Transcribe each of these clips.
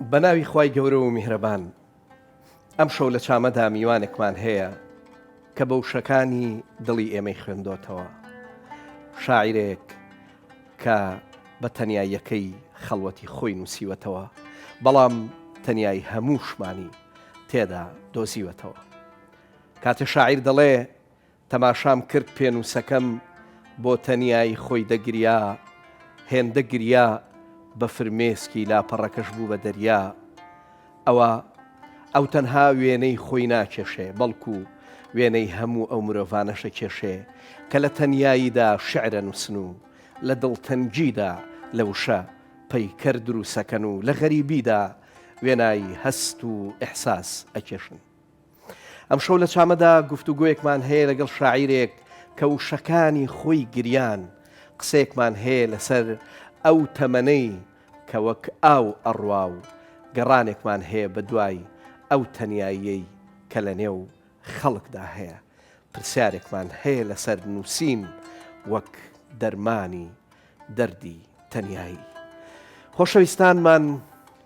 بەناوی خوای گەورە و میهرەبان ئەم شەو لە چامەدا میوانێکمان هەیە کە بە وشەکانی دڵی ئێمەی خوێندۆتەوە. شاعیرێک کە بە تەنیاییەکەی خەڵوەتی خۆی نووسیوەتەوە، بەڵام تەنیایی هەمووشمانی تێدا دۆزیوەتەوە. کاتێ شاعیر دەڵێ تەماشام کرد پێنووسەکەم بۆ تەنیایی خۆی دەگریا، هێندە گریا بە فرمێسکی لاپەڕەکەش بوو بە دەریا. ئەو تەنها وێنەی خۆی ناکێشێ، بەڵکو وێنەی هەموو ئەو مرۆڤانەشە کێشێ کە لە تەنیاییدا شعرە نووسن و لە دڵتەنجیدا لە وشە پەیکەر دروسەکەن و لە غەریبیدا وێنایی هەست و ئیحساس ئەکێشن. ئەم شەو لە چامەدا گفتوگۆیەکمان هەیە لەگەڵ شاعیرێک کە وشەکانی خۆی گریان. قسێکمان هەیە لەسەر ئەو تەمەنەی کە وەک ئاو ئەڕوا و گەڕانێکمان هەیە بە دوای ئەو تەنیاییەی کە لە نێو خەڵکدا هەیە. پرسیارێکمان هەیە لەسەر نووسین وەک دەرمانی دەردی تەنیایی. خۆشەویستانمان،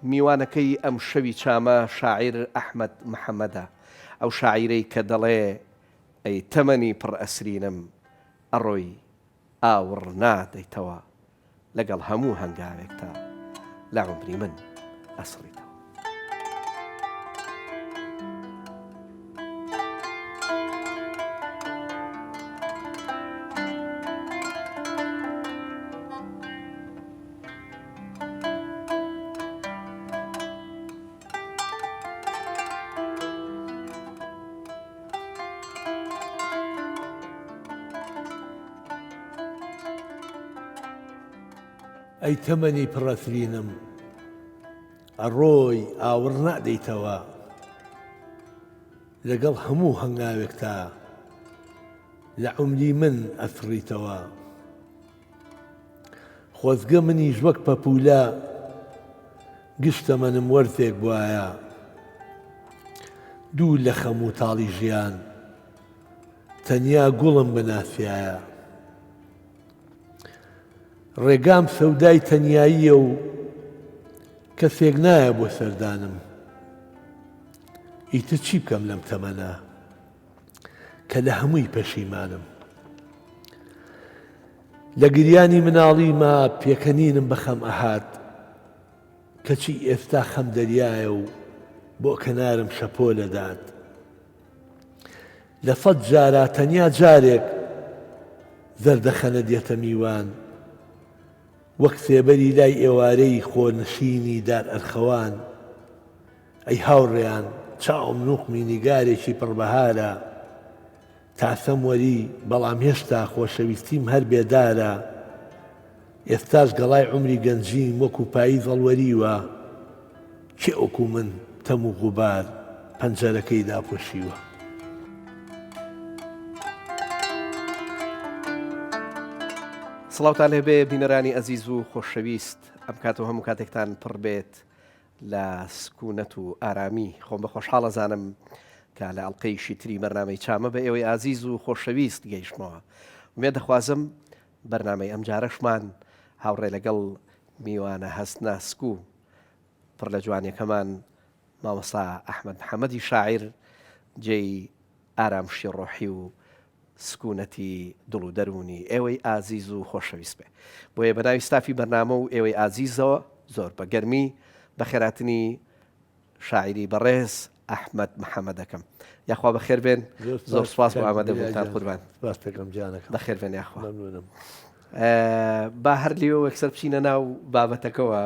میوانەکەی ئەم شەوی چامە شاعیر ئەحمەد محەممەدە، ئەو شاعیرەی کە دەڵێ ئەی تەمەنی پڕ ئەسرینم ئەڕۆی ئاوڕ نادەیتەوە، لەگەڵ هەموو هەنگاوێکتا لە عومری من ئەسڕیتەوە. ئەی تەمەنی پڕەترینم ئەڕۆی ئاوڕ نادەیتەوە، لەگەڵ هەموو هەنگاوێکتا لە عومری من ئەفڕیتەوە. خۆزگە منیش وەک پەپولە گشتە منم وەرزێک وایە، دوو لە خەم و تاڵی ژیان تەنیا گوڵم بناسیایە. ڕێگام سەودای تەنیاییە و کەسێک نایە بۆ سەردانم. ئیتر چی بکەم لەم تەمەنە کە لە هەمووی پەشیمانم. لە گریانی مناڵی ما پێکەنینم بەخەم ئەهات، کەچی ئێستا خەم دەریایە و بۆ کەنارم شەپۆ لەدات. لە 100 جارە تەنیا جارێک زەردەخەنە دێتە میوان، وەک سێبەری لای ئێوارەی خۆنشینی دار ئەرخەوان. ئەی هاوڕێیان، چاوم نوقمی نیگارێکی پڕبەهارە، تاسەم وەری بەڵام هێشتا خۆشەویستیم هەر بێدارە. ئێستاش گەڵای عومری گەنجیم وەکو پایی زەڵوەریوە، کێ وەکو من تەم و غوبار پەنجەرەکەی داپۆشیوە. سڵاوتان لێبێ بینەرانی ئەزیز و خۆشەویست، ئەم کاتەوە هەموو کاتێکتان پڕ بێت لە سکوونەت و ئارامی. خۆم بە خۆشحاڵە زانم کە لە ئەڵلقەیشی تری بەرنامەی چامە بە ئێوەی ئازیز و خۆشەویست گەیشتمەوە. ومێ دەخوازم بەرنامەی ئەم جارەشمان هاوڕێ لەگەڵ میوانە هەستناسک و پڕ لە جوانیەکەمان مامۆستا ئەحمەد محەممەدی شاعیر جێی ئارامشی ڕۆحی و سکوونەتی دڵ و دەرونی ئێوەی ئازیز و خۆشەویست بێ. بۆیە بەناوی ستافی بەرنامە و ئێوەی ئازیزەوە زۆر بە گەرمی بە خێراتنی شاعیری بەڕێز ئەحمەد محەممەدەکەم. یاخوا بەخێر بێن، زۆر سوپاس بۆ ئامادەبوونتان قوربان. بەخێر بێن یاخوا. با هەر لێەوە یەکسەر بچینە ناو بابەتەکەەوە.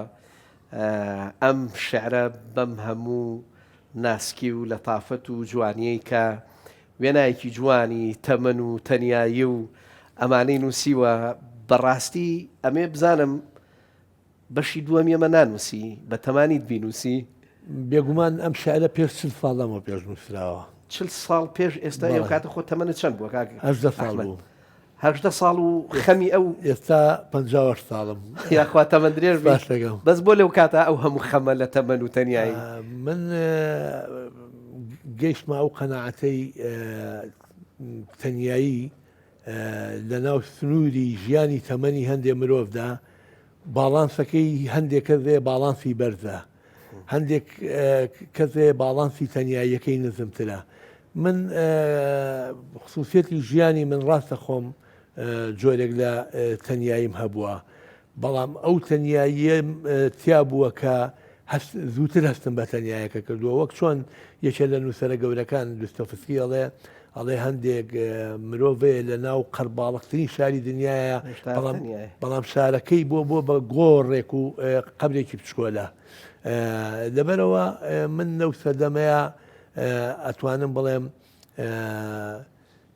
ئەم شعرە بەم هەموو ناسکی و لەتافەت و جوانیەی کە وێنایەکی جوانی تەمەن و تەنیایی و ئەمانەی نووسیوە، بەڕاستی ئەمێ بزانم بەشی دووەمی ئەمە نانووسی، بە تەمانیت بینووسی؟ بێگومان ئەم شعرە پێش 40 ساڵەمەوە پێش نووسراوە. 40 ساڵ پێش. ئێستا ئێوە کاتە خۆ تەمەنت چەند بووە کاک؟ 18 ساڵ بوو. 18 ساڵ و خەمی ئەو ئێستا 58 ساڵم. یاخوا تەمەن درێژ بەس بۆ لەو کاتە ئەو هەموو خەمە لە تەمەن و تەنیایی. من گەیشتمە ئەو قەناعەتەی تەنیایی لە ناو سنووری ژیانی تەمەنی هەندێک مرۆڤدا باڵانسەکەی هەندێکە دێ باڵانسی بەرزە. هەندێک کەسێ باڵانسی تەنیاییەکەی نزمترە من خصوصیەتی ژیانی من ڕاستە خۆم جۆرێک لە تەنیاییم هەبووە بەڵام ئەو تەنیاییە تیا بووە کە زووتر هەستم بە تەنیایەکە کردووە وەک چۆن یەکێ لە نووسەرە گەورەکان دوستۆفسکی ئەڵێ هەندێک مرۆڤەیە لە ناو قەرباڵقترین شاری دنیاە بەڵام شارەکەی بۆ بە گۆڕێک و قبرێکی بچکۆلە لەبەرەوە من نەو سەردەمەیە ئەتوانم بڵێم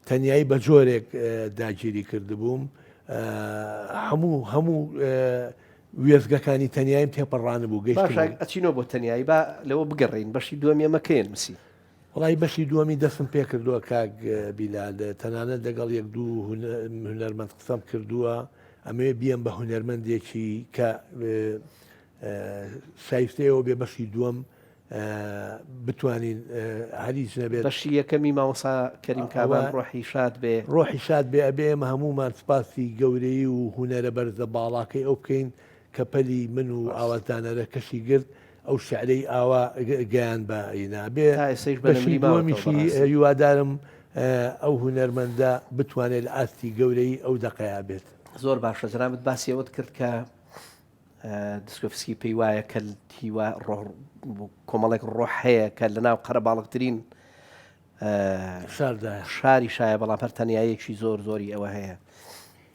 تەنیایی بە جۆرێک داگیری کردبووم هەموو وێزگەکانی تەنیایم تێپەڕانە بوو ئەچینەوە بۆ تەنیایی با لەوە بگەڕین بەشی دووەمیەمەکەین مسی وڵی بەشی دووەمی دەستم پێ کردووە کاک بیلال تەنانەت لەگەڵ یەک دوو هونەرمەند قسەم کردووە ئەمێ بیەم بە هونەرمەندێکی کە شایستەیەوە بێ بەشی دووەم بتوانین هەریج نەبێت بەشی یەکەمی ماوەسا کەریم کابان ڕۆحی شاد بێ ڕۆحی شاد بێ ئەبێ ئێمە هەمومان سپاسی گەورەی و هونەرە بەرزە باڵاکەی ئەو بکەین کە پەلی من و ئاوازدانەرە کەشی گرت ئەو شعرەی ئاوا گەیان بە ئینابێ بەشی دووەمیشی هیوادارم ئەو هونەرمەندە بتوانێت لە ئاستی گەورەی ئەو دەقەیە بێت زۆر باشە جنابەت باسی ئەوەت کرد کە دسکۆفسکی پێی وایە کە هیوا کۆمەڵێک ڕۆح هەیە کە لە ناو قەرە باڵغترین شاری شایە بەڵام هەر تەنیایەکی زۆر زۆری ئەوە هەیە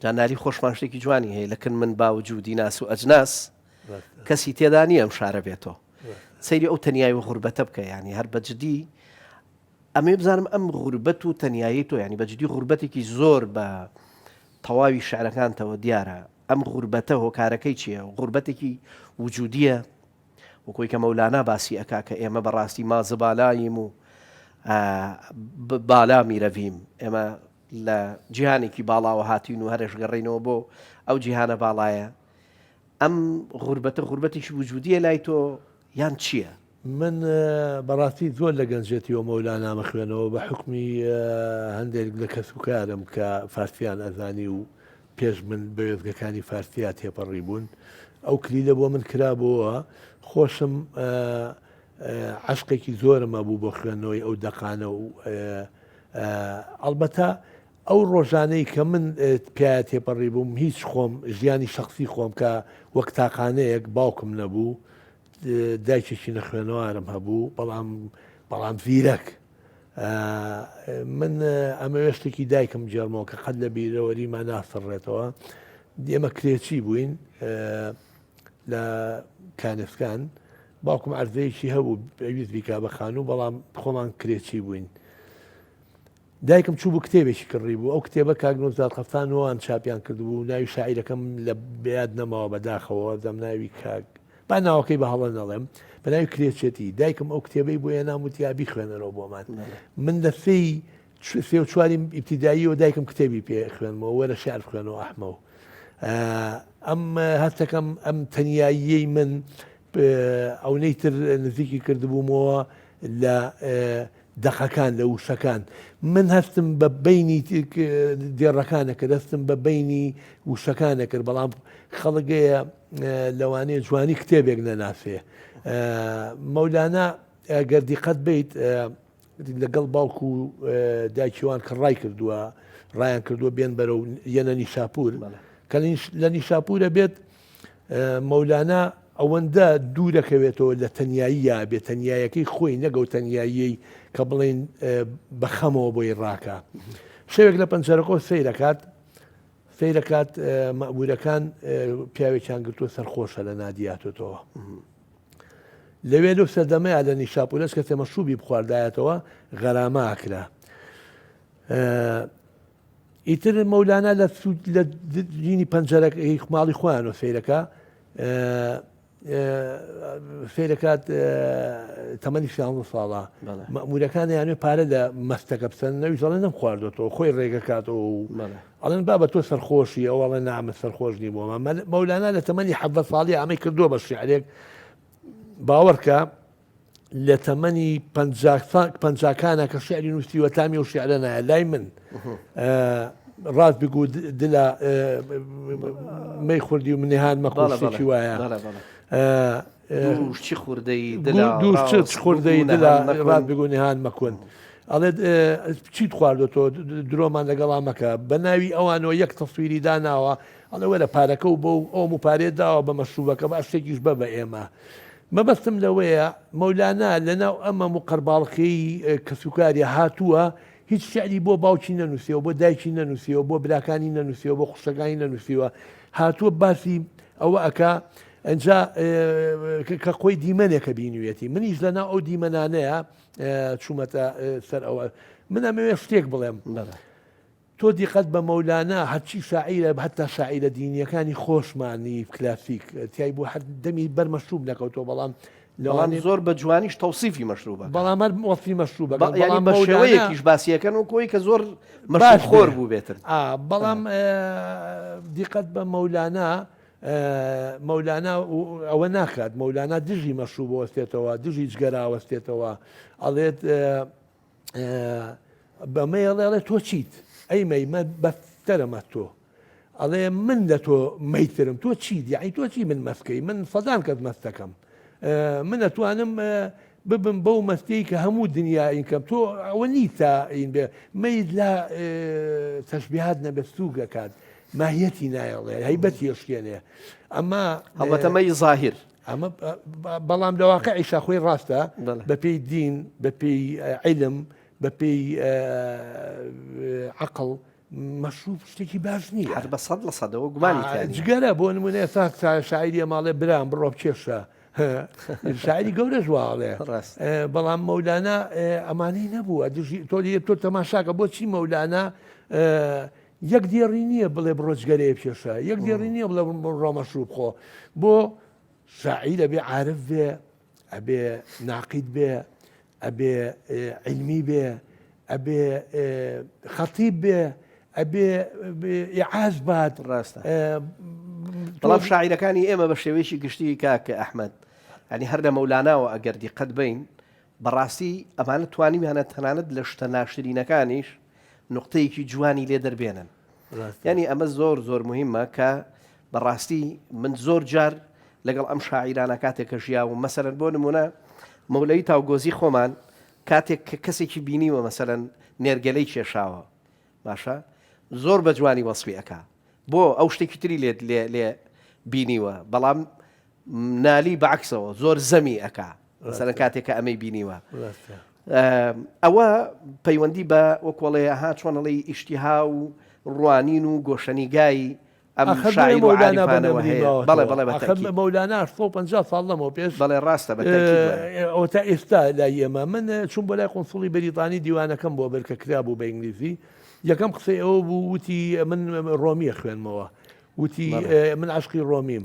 جاناری خۆشمان شتێکی جوانی هەیە لەکن من باوجودی ناس و ئەجناس کەسی تێدا نیە ئەم شارە بێتەوە سەیری ئەو تەنیایی و غوربەتە بکە ینی هەر بەجددی ئەمێ بزانم ئەم غوربەت و تەنیایی تۆ ینی بەجددی غوربەتێکی زۆر بە تەواوی شعرەکانتەوە دیارە ئەم غوربەتە هۆکارەکەی چییە غوربەتێکی وجودیە وەکۆی کە مەولانا باسی ئەکا کە ئێمە بەڕاستی مازە بالایم و بالا میرەڤیم ئێمە لە جیهانێکی باڵاوە هاتین و هەرش گەڕینەوە بۆ ئەو جیهانە باڵایە ئەم غوربەتێکی وجودیە لای تۆ یان چییە؟ من بەڕاستی زۆر لە گەنجێتیەوە مەولانامە خوێنەوە بە حکمی هەندێک لە کەسوکارم کە فارسیان ئەزانی و پێش من بەوێزگەکانی فارسیا تێپەڕی بوون ئەو کلیلە بۆ من کرابەوە خۆشم عشقێکی زۆرمە بوو بۆ خوێندنەوەی ئەو دەقانە و ئەڵبەتە ئەو ڕۆژانەی کە من پیاە تێپەڕی بووم هیچ خۆم ژیانی شخصی خۆم کە وەک تاقانەیەک باوکم نەبوو دایکێکی نەخوێنەوارم هەبوو بەڵام زیرەک من ئەمە وێشتێکی دایکم جێرمەوە کە قەت لە بیرەوەریما ناسڕێتەوە ئێمە کرێچی بووین لە کانفکان باوکم عەرزەیەکی هەبوو پێویست بیکا بە خانوو بەڵام خۆمان کرێچی بووین دایکم چوو بوو کتێبێکی کڕی بوو ئەو کتێبە کاگنۆزات قەفسانەوەیان چاپیان کردبوو ناوی شاعیرەکەم لە بەیاد نەماوە بەداخەوە دەم ناوی کاک با ناوەکەی بە هەڵە نەڵێم بە ناوی کرێچێتی دایکم ئەو کتێبەی بۆ هێنام وتیابی خوێنەرەوە بۆمان من لە سێ و چواری ئیبتیداییەوە دایکم کتێبی پێ خوێنمەوە وەرە شعر خوێنەوە ئەحمەو ئەم هەستەکەم ئەم تەنیاییەی من ئەوەی تر نزیکی کردبوومەوە لە دەقەکان لە وشەکان من هەستم بە بینی دێڕەکانە کرد هەستم بە بینی وشەکانە کرد بەڵام خەڵگەیە لەوانەیە جوانی کتێبێک نەناسێ مەولانا گەردیقەت بیت لەگەڵ باوکو و دایکیوان کە ڕای کردووە ڕایان کردووە بێن بەرەو یەنە نیشاپور کە لە نیشاپورە بێت مەولانا ئەوەندە دوو دەکەوێتەوە لە تەنیاییە بێت تەنیایەکەی خۆی نەگەوت تەنیاییەی کە بڵێن بەخەمەوە بۆی ڕاکە شەوێک لە پەنجەرەکۆ سەیرەکات مەبورەکان پیاوێکیان گرتووە سەرخۆشە لە نادیاتۆتەوە لەوێ لەو سەردەمەیە لە نیشاپورەش کە تێمەشروبی بخواردایەتەوە غەرامە ئاکرا ئیتر مەولانا لە دینی پەنجەرەکەی ماڵی خۆیانەوە سەیرەکات تەمەنی 16 ساڵە مەمورەکان یانوێ پارە لە مەستەکە بسەن نەوی زەڵێن نەم خواردەوە خۆی ڕێگەکاتەوە و ئەڵێن با بە تۆ سەرخۆشی ئەوڵێ نامە سەرخۆشنی بۆمە مەولانا لە تەمەنی 17 ساڵی ئەمەی کردووە بە شیعرێک باوەڕکە لە تەمەنی پەنجاکانە کە شیعری نووسیوە تامی و شیعرە نایە لای من ڕاست بگو دلە مەی خوردی و منێهان مەخۆشتێکی وایە دووشی خوردەی دووش خوردەی دلا ڕات بگونی هاان مەکوون ئەڵێ چیت خواردۆ درۆمان لەگەڵا مەکە بە ناوی ئەوانەوە یەک تەسویری داناوە ئەڵێ وەرە پارەکە و بۆ ئەو و پارێت داوە بە مەشروبەکە بە شتێکیش بە بە ئێمە مەبەستم لەوەیە مەولانا لەناو ئەمە مقەرباڵخەی کەسوکاری هاتووە هیچ شعری بۆ باوکی نەنووسیەوە بۆ دایکی نەنووسیەوە بۆ براکانی نەنووسیەوە بۆ خوشەکانی نەنووسیوە هاتووە باسی ئەوە ئەکا ئەجا کە خۆی دیمەنێکە بینوێتی منیش لەنا ئەو دیمەنانەیە چوومەتە سەر ئەوە من ئەمەوێ شتێک بڵێم تۆ دیقەت بە مەولانا هەرچی شاعیرە هەتا شاعیرە دینیەکانی خۆشمانی کلاسیک تیای بۆ هەر دەمی بەرمەشروب نەکەوتەوە بەڵام لەوانی زۆر بە جوانیش تەوسیفی مەشروبە بەڵام هەر وەفی مەشروبە بە شێوەیەکیش باسیەکەن و کۆی کە زۆر مەشروب خۆر بوو بێتن بەڵام دیقەت بە مەولانا مەولانا ئەوە ناکات مەولانا دژی مەشروب وەستێتەوە دژی جگەرا وەستێتەوە ئەڵێت بەمەیەڵێ تۆ چیت ئەی مەیمە بەفتەرەمە تۆ ئەڵێ من لە تۆ مەیترم تۆ چیت یعنی تۆ چی من مەسکەی من سەدان کەس مەستەکەم من ئەتوانم ببم بەو مەستەی کە هەموو دنیا ئینکەم تۆ ئەوە نیتە ئین بێ مەید لا تەشبیهات نەبەستوگەکات ماهیەتی نایڵێ هەیبەتی شتێنێ ئەمە هەڵبەتەمەی ظاهر ئەمە بەڵام لە واقعی شاخۆی ڕاستە بە پێی دین بە پێی عیلم بە پێی عقل مەشروب شتێکی باش نییە هەر بە 100% گومانی جگەرە بۆ نمونێ تا شاعیریە ماڵێ برام بڕۆ کێشە شاعری گەورە ژواڵێ بەڵام مەولانا ئەمانەی نەبووە تۆ تەماشاکە بۆچی مەولانا یەک دیێڕی نییە بڵێ بڕۆژگەرەیە پێشە یەک دیێڕی نییە بڵێ ڕۆمەشروب خۆ بۆ شاعیرە بێ عارف بێ ئەبێ ناقید بێ ئەبێ علمی بێ ئەبێ خەتیب بێ ئەبێ ئیعاز بات ڕاستە بەڵام شاعیرەکانی ئێمە بە شێوەیەکی گشتی کاکە ئەحمەد ینی هەر لە مەولاناوە ئەگەر دیقەت بین بەڕاستی ئەمانە توانیمانە تەنانەت لە شتە ناشرینەکانیش نقطەیەکی جوانی لێ دەربێنن ینی ئەمە زۆر زۆر مهمە کە بەڕاستی من زۆر جار لەگەڵ ئەم شاعیرانە کاتێکە ژیاوم مەسەرەن بۆ نمونە مەولەی تاوگۆزی خۆمان کاتێک کە کەسێکی بینیوە مەسەرەن نێرگەلەی کێشاوە باشە زۆر بە جوانی وەسفی ئەکا بۆ ئەو شتێکی تری لێ بینیوە بەڵام نالی بەعکسەوە زۆر زەمی ئەکا مەسەرەن کاتێککە ئەمەی بینیوە ئەوە پەیوەندی بە وەکوڵێ ها چۆنەڵی ئیشتیها و ڕوانین و گۆشەنیگایی ئەم شاعیر و عارفانەوە هەیە بەڵێ مەولانا 150 ساڵ لەمەوە پێش بەڵێ ڕاستە ئەو تا ئێستا لای ئێمە من چوون بۆ لای قۆنسڵی بەریتانی دیوانەکەم بۆ بەرکە کرا بوو بە ئینگلیزی یەکەم قسەی ئەوە بوو وتی من ڕۆمیە خوێنمەوە وتی من عشقی ڕۆمیم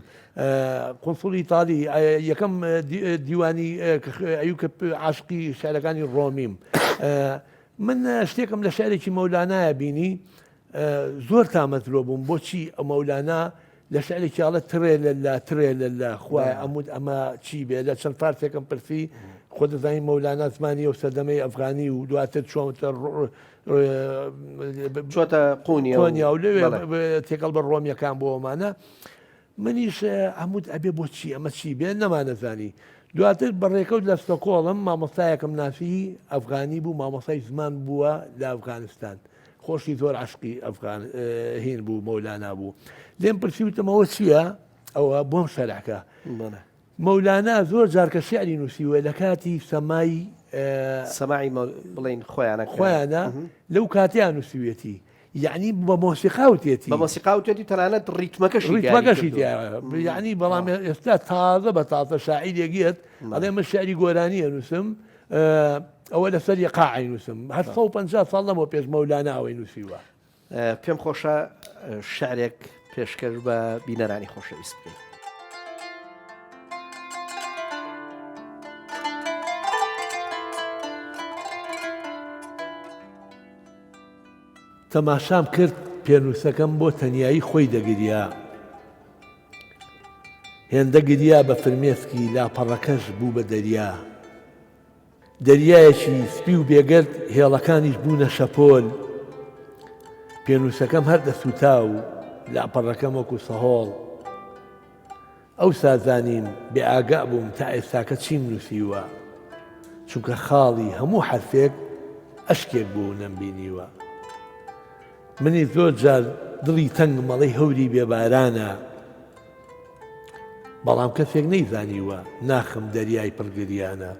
قۆنسڵی ئیتالی یەکەم دیوانی ئەوکە عشقی شارەکانی ڕۆمیم من شتێکم لە شارێکی مەولانایە بینی زۆر تامەتلۆ بووم بۆچی مەولانا لە شعرێکیاڵە ترێ لە خوای ئەمود ئەمە چی بێ لە چەند فارسێکم پرسی خۆ دەزانین مەولانا زمانی و سەردەمەی ئەفغانی و دواتر چۆتە قونیا و لەوێ تێکەڵ بە ڕۆمیەکان بۆ ئەمانە منیش ئەمود ئەبێ بۆچی ئەمە چی بێ نەمانەزانی دواتر بەڕێکەوت لە ستۆکۆڵم مامۆستایەکەم نافی ئەفغانی بوو مامۆستای زمان بووە لە ئەفغانستان خۆشی زۆر عشقی ئەفغان هین بوو مەولانا بوو لێم پرسیوتمەوە چییە ئەوە بۆم شەرعکە مەولانا زۆر جارکە شعری نووسیوە لە کاتی سەماعی بڵین خۆیانە لەو کاتیان نووسویەتی یعنی بە مۆسیقاوتێتی بە مۆسیقاوتێتی تەنانەت ڕیتمەکەشی یعنی بەڵام ئێستا تازە بە تازە شاعیرێکیت ئەڵێ من شعری گۆرانیە نووسم ئەوە لەسەر یقاعی نووسم هەر 150 ساڵ لەمەوە پێش مەولانا ئەوەی نووسیوە پێم خۆشە شعرێک پێشکەش بە بینەرانی خۆشەویست بکەین تەماشام کرد پێنووسەکەم بۆ تەنیایی خۆی دەگریا هێندە گریا بە فرمێسکی لاپەڕەکەش بوو بە دەریا دەریایەکی سپی و بێگەرد هێڵەکانیش بوونە شەپۆل پێنووسەکەم هەر دەسووتا و لاپەڕەکەم وەکو سەهۆڵ ئەو سازانیم بێ ئاگا بووم تا ئێستاکە چیم نووسیوە چونکە خاڵی هەموو حرفێک ئەشکێک بوو نەمبینیوە منی زۆر جار دڵی تەنگ مەڵەی هەوری بێبارانە بەڵام کەسێک نەیزانیوە ناخم دەریای پڕگریانە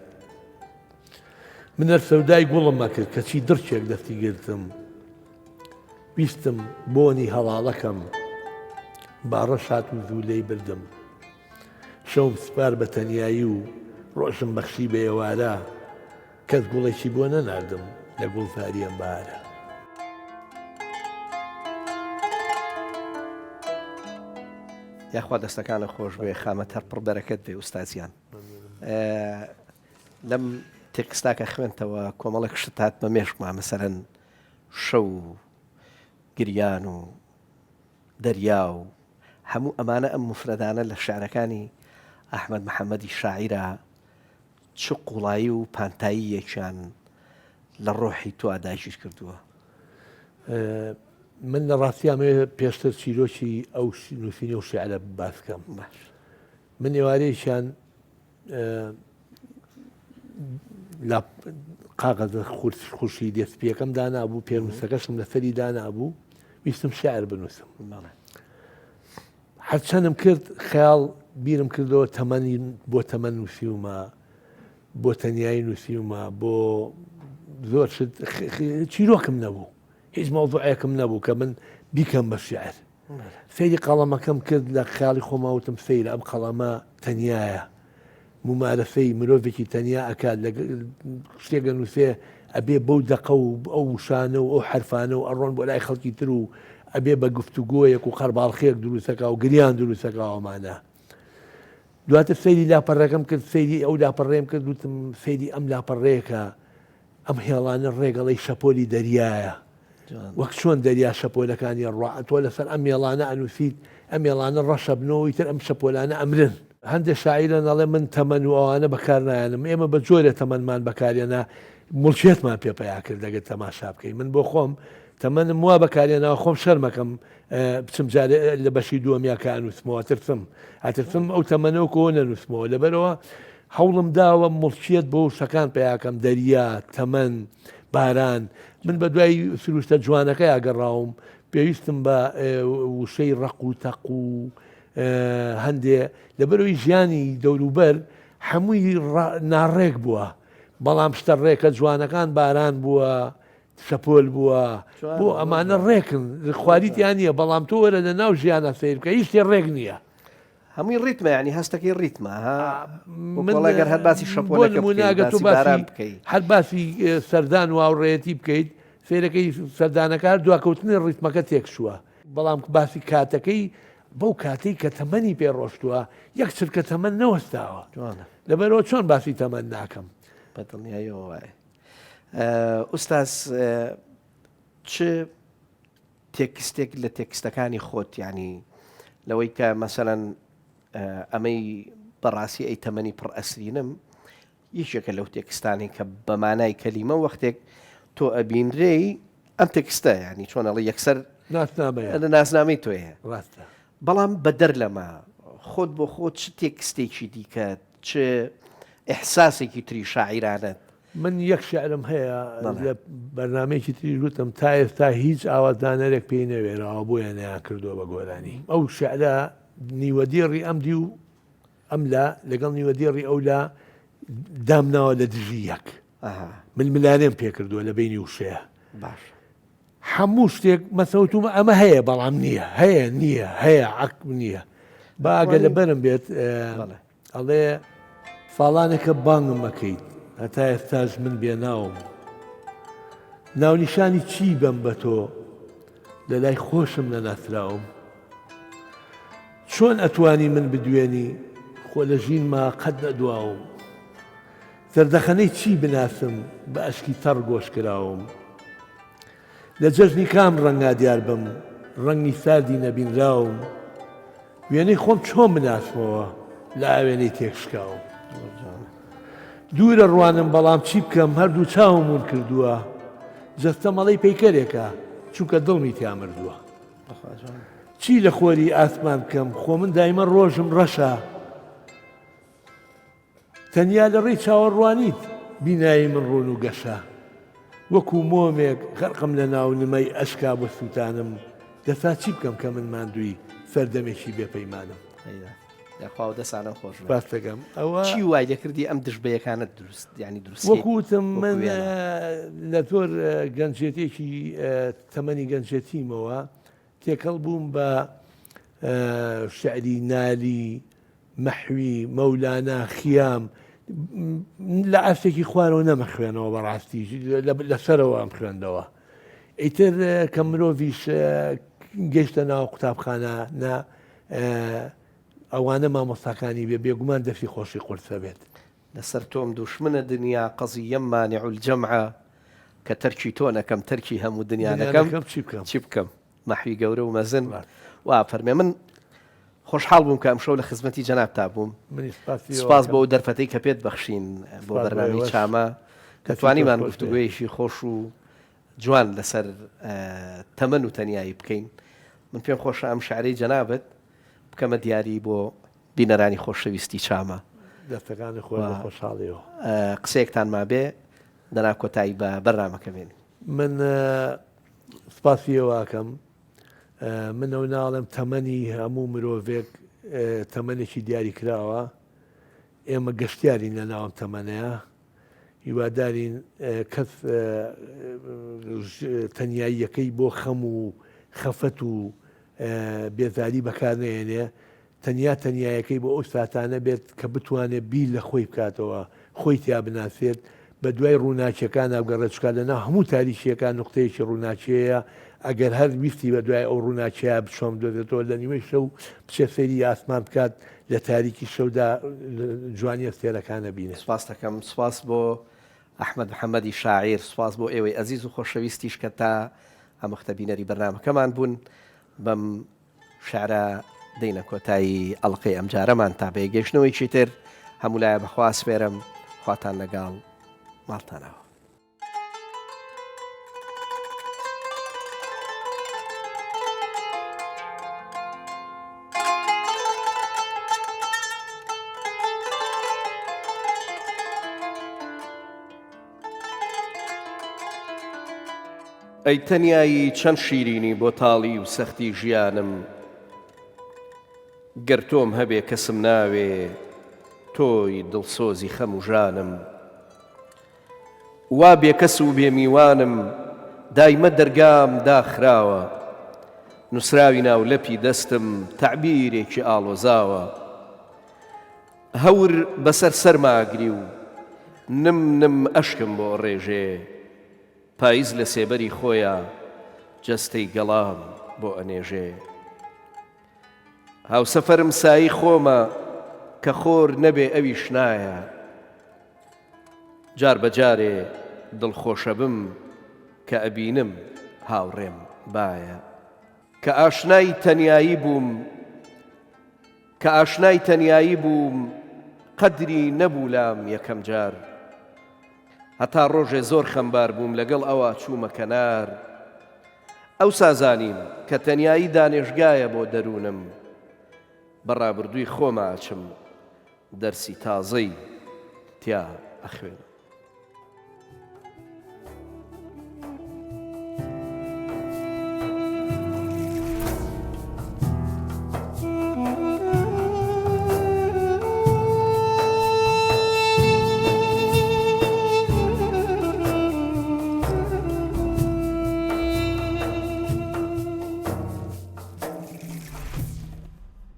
من هەر سەودای گوڵم مەکرد کەچی دڕچێک دەستی گرتم ویستم بۆنی هەڵاڵەکەم باڕەش هات و زوولەی بردم شەوم سپار بە تەنیایی و ڕۆژم بەخشی بە ئێوارە کەس گوڵێکی بۆ نەناردم لە گوڵزاری ئەمبارە یاخوا دەستەکانە خۆش بێ خامەت هەر پڕ بەرەکەت بێ ئوستازیان لەم تێکستاکە خوێنتەوە کۆمەڵێک شت هات بە مێشکمان مەسەرەن شەو گریان و دەریا و هەموو ئەمانە ئەم مفرەدانە لە شعرەکانی ئەحمەد محەممەدی شاعیرە چ قوڵایی و پانتاییەکیان لە ڕۆحی تو ئاداژیر کردووە من لە ڕاستیامێ پێشتر چیرۆکی ئەو نووسینی و شعرە باسکەم باش من ێوارەیەکیان لە قاغەزە خوشی دەستپیەکەم دانابوو پێنووسەکەشم لەسەری دانابوو ویستم شعر بنووسم هەرچەندم کرد خەیاڵ بیرم کردەوە تەمەنی بۆ تەمەن نووسیومە بۆ تەنیایی نووسیومە بۆ زۆر چیرۆکم نەبوو هیچ مەوضوعەکەم نەبوو کە من بیکەم بە شعر سەیری قەڵەمەکەم کرد لە خیاڵی خۆماوتم سەیرە ئەم قەڵەمە تەنیایە ممارەسەی مرۆڤێکی تەنیا ئەکات لە شتێکە نووسێ ئەبێ بەو دەقە و ئەو شانە و ئەو حرفانە و ئەڕۆن بۆ لای خەڵکی تر و ئەبێ بە گفتوگۆیەک و قەرباڵخێک دروستەکە و گریان دروستەکەوەمانە دواتر سەیری لاپەڕەکەم کرد سەیری ئەو لاپەڕێم کرد وتم سەیری ئەم لاپەڕەیەکە ئەم هێڵانە ڕێگەڵی شەپۆلی دەریایە وەک چۆن دەریا شەپۆلەکانی ڕاتۆ لەسەر ئەم مێڵانە ئەنووسیت ئەم مێڵانە ڕەشە بنەوەی تر ئەم شەپۆلانە ئەمرن هەندێک شاعیرە نەڵێ من تەمەن و ئەوانە بەکار نایەنم ئێمە بە جۆرە تەمەنمان بەکارێنە مڵچێتمان پێپیا کرد دەگەت تەماشا بکەین من بۆ خۆم تەمەنم وا بەکارێنەوە خۆم شەرمەکەم بچم جارێ لە بەشی دووەمیا کە ئەنووسمەوە ئەترسم ئەو تەمەنەوە کۆ نەنووسمەوە لەبەرەوە هەوڵم داوە مڵچێت بۆ شەکان پیاکەم دەریا تەمەن باران من بە دوای سروشتە جوانەکە ئاگەڕاوم پێویستم بە وشەی ڕق و تەق و هەندێ لەبەرەوەی ژیانی دەوروبەر هەمووی ناڕێک بووە بەڵام شتە ڕێکە جوانەکان باران بووە شەپۆل بووە بۆ ئەمانە ڕێکن خواریتیان نییە بەڵام تۆ وەرە لە ناو ژیانە سیر بکە هیچ شتێ ڕێک نییە هەمووی ڕیتمە ینی هەستەکەی ڕیتمە منگەر هەر باسی شەپۆلەکە بکەیت هەر باسی سەردان و هاوڕێتی بکەیت سیرەکەی سەردانەکە هەر دواکەوتنی ڕیتمەکە تێکشووە بەڵام باسی کاتەکەی بەو کاتەی کە تەمەنی پێڕۆشتووە یەک چرکە تەمەن نەوەستاوە لەبەرەوە چۆن باسی تەمەن ناکەم بەدڵنیایەوە وایە ئوستاز چ تێکستێک لە تێکستەکانی خۆت ینی لەوەی کە مەسەرەن ئەمەی بەڕاستی ئەی تەمەنی پڕ ئەسرینم یەکێکە لەو تێکستانی کە بەمانای کەلیمە وەختێک تۆ ئەبینرێی ئەم تێکستە ینی چۆنەڵی یەکسەر ناسنامەی تۆیە ڕاستە بەڵام بەدەر لەمە خۆت بۆ خۆت چ تێکستێکی دیکە چ ئیحساسێکی تری شاعیرانت من یەک شعرم هەیە لە بەرنمەیەکی تری وتم تا ئێستا هیچ ئاوازدانەرێک پێی نەوێنەوە بۆیە نەیان کردووە بە گۆرانی ئەو شعرە نیوەدیێڕی ئەم دی و ئەم لەگەڵ نیوەدیێڕی ئەو لا دامناوە لە دژی یەک ململانێم پێ کردووە لە بینی وشەیە باش هەموو شتێک مەسەوتومە ئەمە هەیە بەڵام نییە نییە هەیە عەکب نییە باگە لە بەرم بێت ئەڵێ فاڵانێکە بانگم مەکەیت هەتا ئێستاش من بێناوم ناونیشانی چی بەم بە تۆ لە لای خۆشم نەناسراوم چۆن ئەتوانی من بدوێنی خۆ لە ژینما قەت نەدواوم زەردەخەنەی چی بناسم بە ئەشکی تەڕ گۆش کراوم لە جەژنی کام ڕەنگا دیار بم ڕەنگی ساردی نەبینراوم وێنەی خۆم چۆن بناسمەوە لە ئاوێنەی تێکشکاوم دوورە ڕوانم بەڵام چی بکەم هەردوو چاومون کردووە جەستە مەڵەی پەیکەرێکە چونکە دڵمی تیامردووە چی لە خۆری ئاسمان بکەم خۆ من دایمە ڕۆژم ڕەشە تەنیا لە ڕێی چاوەڕوانیت بینایی من ڕۆن و گەشە وەکو مۆمێک غەرقم لە ناو نمەی ئەشکا بە سووتانم دەسا چی بکەم کە من ماندووی سەردەمێکی بێپەیمانم دەخوا دەسانە خۆش باس دەکەم ئەوە چی وای دەکردی ئەم دژبەیەکانت دروست ینی دروست وەکوتم من لە زۆر گەنجێتێکی تەمەنی گەنجێتیمەوە تێکەڵ بووم بە شعری نالی مەحوی مەولانە خیام لە ئاستێکی خوارەوە نەمە خوێنەوە بەڕاستی لەسەرەوە ئەم خوێندەوە ئیتر کە مرۆڤیش گەیشتە ناو قوتابخانە ئەوانە مامۆستاکانی بێ بێگومان دەستی خۆشی قورسە بێت لەسەر تۆم دوشمنە دنیا قەزی یەممانع الجەمعە کە تەرکی تۆ نەکەم تەرکی هەموو دنیانەکەم چی بکەم مەحوی گەورە و مەزن وا فەرمێ من خۆشحاڵ بووم کە ئەم شەو لە خزمەتی جەنابتا بووم سپاس بۆ دەرفەتەی کە پێت بەخشین بۆ بەرنامەی چامە کە توانیمان گفتوگویەکی خۆش و جوان لەسەر تەمەن و تەنیایی بکەین من پێم خۆشە ئەم شعرەی جەنابەت بکەمە دیاری بۆ بینەرانی خۆشەویستی چامە دەستەکانی خۆی خۆشحاڵیەوە قسەیەکتان ما بێ دەنا کۆتایی بە بەرنامەکە بێن من سپاسیەوەکەم منەوە ناڵم تەمەنی هەموو مرۆڤێک تەمەنێکی دیاری کراوە ئێمە گەشتیارین لە ناوم تەمەنەیە هیوادارین کەس تەنیاییەکەی بۆ خەم و خەفەت و بێزاری بەکارنێنێ تەنیایەکەی بۆ ئەو ساتانە بێت کە بتوانێت بیل لە خۆی بکاتەوە خۆی تیا بناسێت بە دوای ڕووناچیەکان ئەوگەڕێچکات لەنا هەموو تاریشیەکان نقطەیەکی ڕووناچەیە ئەگەر هەر ویستی بە دوای ئەو ڕووناچەیە بچۆم دۆزێتەوە لە نیوەی شەو بچێ سەیری ئاسمان بکات لە تاریکی شەودا جوانی ئەستێرەکانە بینێت سپاس دەکەم سپاس بۆ ئەحمەد محەممەدی شاعیر سپاس بۆ ئێوەی ئەزیز و خۆشەویستیش کە تا ئەمەختە بینەری بەرنامەکەمان بوون بەم شعرە دەینە کۆتایی ئەڵلقەی ئەم جارەمان تا بەیەگەشتنەوەیکی تر هەموو لایە بەخوا سپێرم خواتان لەگەڵ ماڵتانەوە ئەی تەنیایی چەند شیرینی بۆ تاڵی و سەختی ژیانم گەر تۆم هەبێ کەسم ناوێ تۆی دڵسۆزی خەم و ژانم وا بێکەس و بێمیوانم دایمە دەرگام داخراوە نووسراوی ناولەپی دەستم تەعبیرێکی ئاڵۆزاوە هەور بەسەر سەرماگری و نم ئەشکم بۆ ڕێژێ پاییز لە سێبەری خۆیە جەستەی گەڵام بۆ ئەنێژێ هاوسەفەرم سایی خۆمە کە خۆر نەبێ ئەویش نایە جار بەجارێ دڵخۆشە بم کە ئەبینم هاوڕێم باە کە ئاشنای تەنیایی بووم قەدری نەبوو لام یەکەم جار هەتا ڕۆژێ زۆر خەمبار بووم لەگەڵ ئەوە چوومە کەنار ئەو سازانیم کە تەنیایی دانێژگایە بۆ دەروونم بەڕابردووی خۆماچم دەرسی تازەی تیا ئەخوێنم